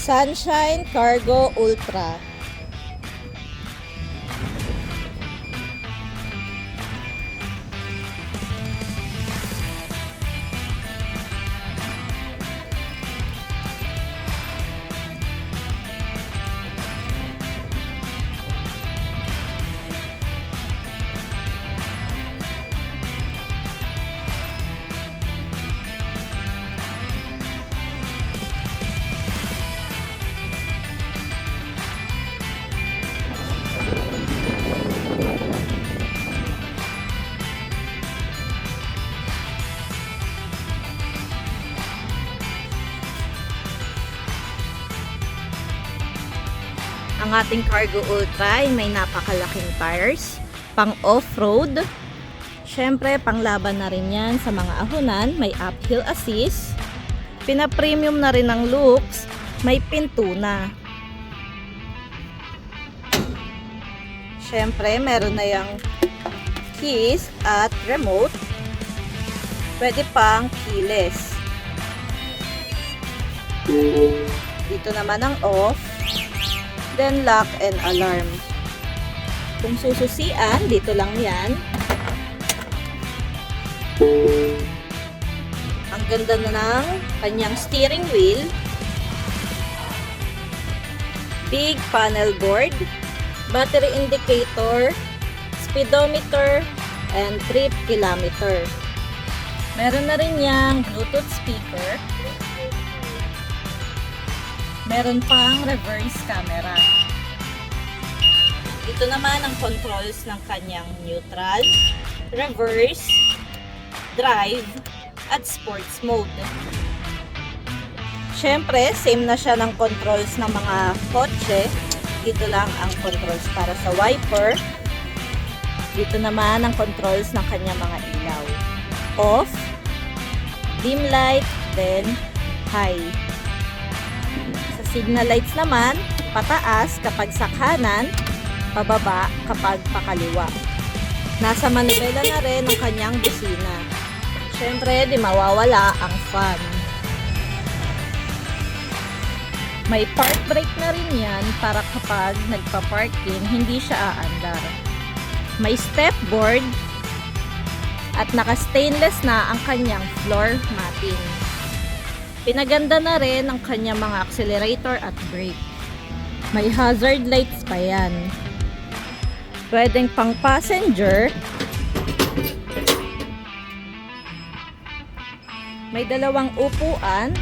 Sunshine Cargo Ultra. Ang ating Cargo Ultra ay may napakalaking tires, pang off-road. Syempre, panglaban na rin yan sa mga ahonan, may uphill assist. Pina-premium na rin ang looks, may pinto na. Syempre, meron na yung keys at remote. Pwede pang keyless. Dito naman ang off. Then lock and alarm. Kung sususian, dito lang yan. Ang ganda na ng kanyang steering wheel. Big panel board, battery indicator, speedometer, and trip kilometer. Meron na rin yang Bluetooth speaker. Meron pang reverse camera. Ito naman ang controls ng kanyang neutral, reverse, drive, at sports mode. Siyempre, same na siya ng controls ng mga kotse. Dito lang ang controls para sa wiper. Dito naman ang controls ng kanyang mga ilaw. Off, dim light, then high. Signal lights naman, pataas kapag sa kanan, pababa kapag pakaliwa. Nasa manubela na rin ang kanyang busina. Siyempre, di mawawala ang fan. May park brake na rin yan para kapag nagpa-parking, hindi siya aandar. May step board at naka-stainless na ang kanyang floor matting. Pinaganda na rin ang kanyang mga accelerator at brake. May hazard lights pa yan. Pwedeng pang passenger. May dalawang upuan.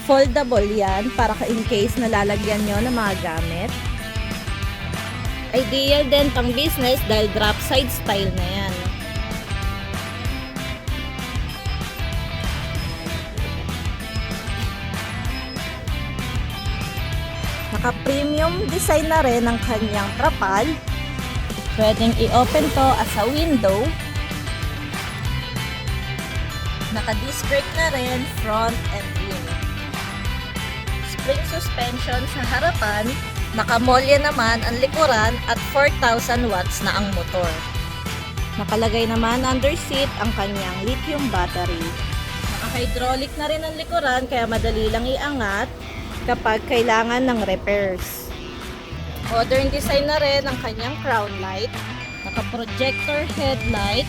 Foldable yan para in case nalalagyan nyo ng mga gamit. Ideal din pang business dahil drop side style na yan. Naka-premium design na rin ang kanyang trapal. Pwedeng i-open to as a window. Naka-disc brake na rin front and rear. Spring suspension sa harapan. Naka-molya naman ang likuran at 4,000 watts na ang motor. Nakalagay naman under seat ang kanyang lithium battery. Naka-hydraulic na rin ang likuran kaya madali lang iangat kapag kailangan ng repairs. Modern design na rin ang kanyang crown light, naka-projector headlight,